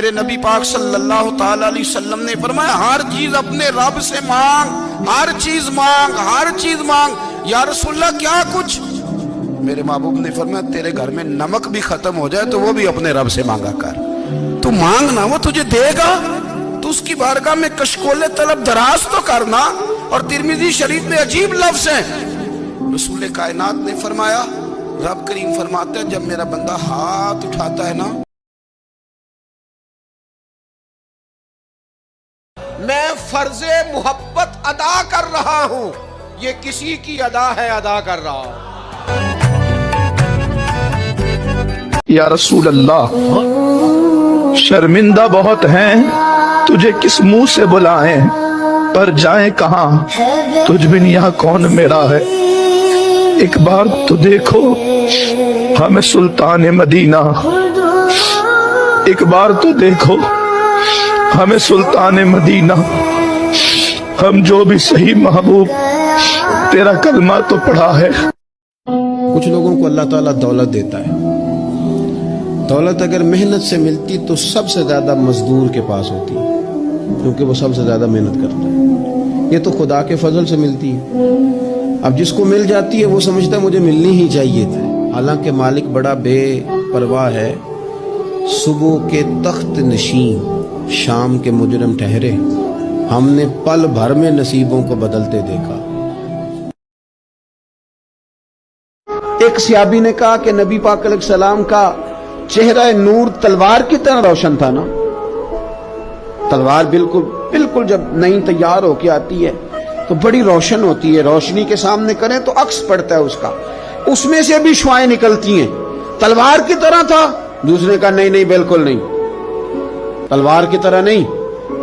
میرے نبی پاک صلی اللہ تعالی علیہ وسلم نے فرمایا ہر چیز اپنے رب سے مانگ، ہر چیز مانگ، ہر چیز مانگ۔ یا رسول اللہ کیا کچھ؟ میرے محبوب نے فرمایا تیرے گھر میں نمک بھی ختم ہو جائے تو وہ بھی اپنے رب سے مانگا کر، تو مانگنا وہ تجھے دے گا، تو اس کی بارگاہ میں کشکول طلب دراز تو کرنا۔ اور ترمذی شریف میں عجیب لفظ ہے، رسول کائنات نے فرمایا، رب کریم فرماتا ہے جب میرا بندہ ہاتھ اٹھاتا ہے نا، میں فرض محبت ادا کر رہا ہوں، یہ کسی کی ادا ہے ادا کر رہا ہوں۔ یا رسول اللہ شرمندہ بہت ہیں، تجھے کس منہ سے بلائیں، پر جائیں کہاں، تجھ بن یہاں کون میرا ہے۔ ایک بار تو دیکھو ہمیں سلطان مدینہ، ایک بار تو دیکھو ہمیں سلطان مدینہ، ہم جو بھی صحیح محبوب تیرا کلمہ تو پڑھا ہے۔ کچھ لوگوں کو اللہ تعالیٰ دولت دیتا ہے، دولت اگر محنت سے ملتی تو سب سے زیادہ مزدور کے پاس ہوتی ہے، کیونکہ وہ سب سے زیادہ محنت کرتا ہے۔ یہ تو خدا کے فضل سے ملتی ہے۔ اب جس کو مل جاتی ہے وہ سمجھتا ہے مجھے ملنی ہی چاہیے تھا، حالانکہ مالک بڑا بے پرواہ ہے۔ صبح کے تخت نشین شام کے مجرم ٹھہرے، ہم نے پل بھر میں نصیبوں کو بدلتے دیکھا۔ ایک صحابی نے کہا کہ نبی پاک علیہ السلام کا چہرہ نور تلوار کی طرح روشن تھا نا۔ تلوار بالکل جب نئی تیار ہو کے آتی ہے تو بڑی روشن ہوتی ہے، روشنی کے سامنے کریں تو عکس پڑتا ہے اس کا، اس میں سے بھی شعائیں نکلتی ہیں۔ تلوار کی طرح تھا؟ دوسرے کا نہیں بالکل نہیں، تلوار کی طرح نہیں،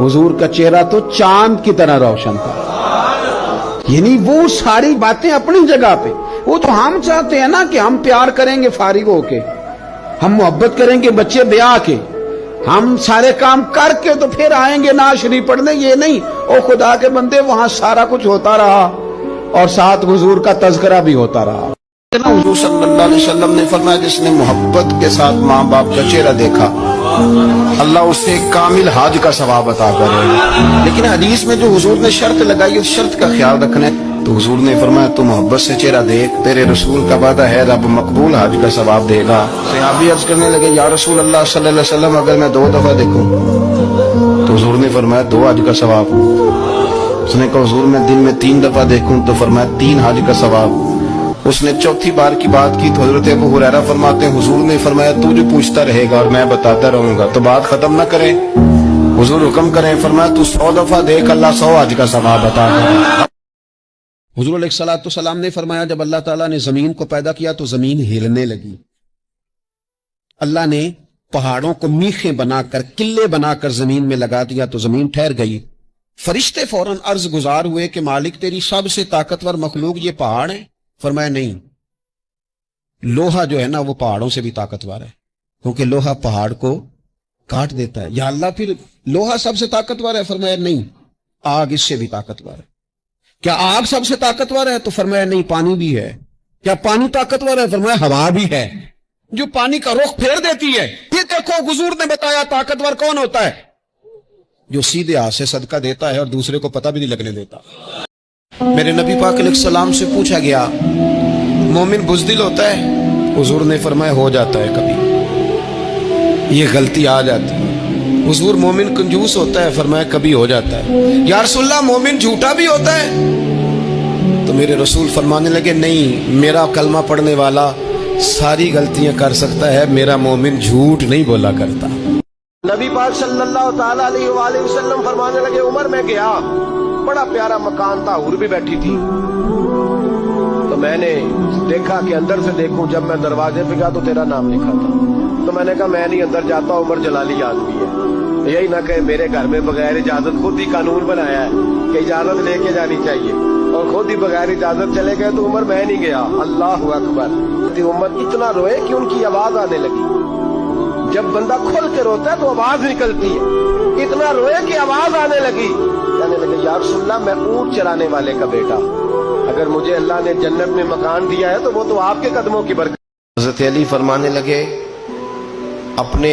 حضور کا چہرہ تو چاند کی طرح روشن تھا۔ یعنی وہ ساری باتیں اپنی جگہ پہ، وہ تو ہم چاہتے ہیں نا کہ ہم پیار کریں گے فارغ ہو کے، ہم محبت کریں گے بچے بیاہ کے، ہم سارے کام کر کے تو پھر آئیں گے نعت شریف پڑھنے، یہ نہیں۔ او خدا کے بندے وہاں سارا کچھ ہوتا رہا اور ساتھ حضور کا تذکرہ بھی ہوتا رہا۔ حضور صلی اللہ علیہ وسلم نے فرمایا جس نے محبت کے ساتھ ماں باپ کا چہرہ دیکھا اللہ اسے کامل حج کا ثواب عطا کرے۔ لیکن حدیث میں جو حضور نے شرط لگائی اس شرط کا خیال رکھنا ہے، تو حضور نے فرمایا تو محبت سے چہرہ دیکھ، تیرے رسول کا وعدہ ہے رب مقبول حج کا ثواب دے گا۔ صحابی عرض کرنے لگے یا رسول اللہ صلی اللہ علیہ وسلم اگر میں 2 دفعہ دیکھوں؟ تو حضور نے فرمایا 2 حج کا ثواب۔ اس نے کہا حضور میں دن میں 3 دفعہ دیکھوں؟ تو فرمایا 3 حج کا ثواب۔ اس نے چوتھی بار کی بات کی تو حضرت ابو ہریرہ فرماتے ہیں حضور نے فرمایا تو جو پوچھتا رہے گا اور میں بتاتا رہوں گا تو بات ختم نہ کریں، حضور حکم کریں، فرمایا تو 100 دفعہ دیکھ اللہ 100 حج کا ثواب عطا کرے۔ حضور علیہ السلام نے فرمایا جب اللہ تعالیٰ نے زمین کو پیدا کیا تو زمین ہلنے لگی، اللہ نے پہاڑوں کو میخیں بنا کر قلعے بنا کر زمین میں لگا دیا تو زمین ٹھہر گئی۔ فرشتے فوراً عرض گزار ہوئے کہ مالک تیری سب سے طاقتور مخلوق یہ پہاڑ ہیں؟ فرمایا نہیں، لوہا جو ہے نا وہ پہاڑوں سے بھی طاقتور ہے، کیونکہ لوہا پہاڑ کو کاٹ دیتا ہے۔ یا اللہ پھر لوہا سب سے طاقتور ہے؟ فرمایا نہیں، آگ اس سے بھی طاقتور ہے۔ کیا آگ سب سے طاقتور ہے؟ تو فرمایا نہیں، پانی بھی ہے۔ کیا پانی طاقتور ہے؟ فرمایا ہوا بھی ہے، جو پانی کا رخ پھیر دیتی ہے۔ یہ دیکھو حضور نے بتایا طاقتور کون ہوتا ہے؟ جو سیدھے ہاتھ سے صدقہ دیتا ہے اور دوسرے کو پتہ بھی نہیں لگنے دیتا۔ میرے نبی پاک علیہ السلام سے پوچھا گیا مومن بزدل ہوتا ہے؟ حضور نے فرمایا ہو جاتا ہے، کبھی یہ غلطی آ جاتی ہے۔ حضور مومن کنجوس ہوتا ہے؟ فرمایا کبھی ہو جاتا ہے۔ یا رسول اللہ مومن جھوٹا بھی ہوتا ہے؟ تو میرے رسول فرمانے لگے نہیں، میرا کلمہ پڑھنے والا ساری غلطیاں کر سکتا ہے، میرا مومن جھوٹ نہیں بولا کرتا۔ نبی پاک صلی اللہ تعالی علیہ وآلہ وسلم فرمانے لگے عمر میں گیا، بڑا پیارا مکان تھا، حور بھی بیٹھی تھی، تو میں نے دیکھا کہ اندر سے دیکھوں، جب میں دروازے پہ گیا تو تیرا نام لکھا تھا، تو میں نے کہا میں نہیں اندر جاتا، عمر جلالی آدمی ہے، یہی نہ کہ میرے گھر میں بغیر اجازت، خود ہی قانون بنایا ہے کہ اجازت لے کے جانی چاہیے، اور خود ہی بغیر اجازت چلے گئے، تو عمر میں نہیں گیا۔ اللہ اکبر۔ عمر اتنا روئے کہ ان کی آواز آنے لگی، جب بندہ کھل کے روتا ہے تو آواز نکلتی ہے، اتنا روئے کہ آواز آنے لگی، کہنے لگے یا رسول اللہ میں اونٹ چرانے والے کا بیٹا، اگر مجھے اللہ نے جنت میں مکان دیا ہے تو وہ تو آپ کے قدموں کی برکت۔ حضرت علی فرمانے لگے اپنے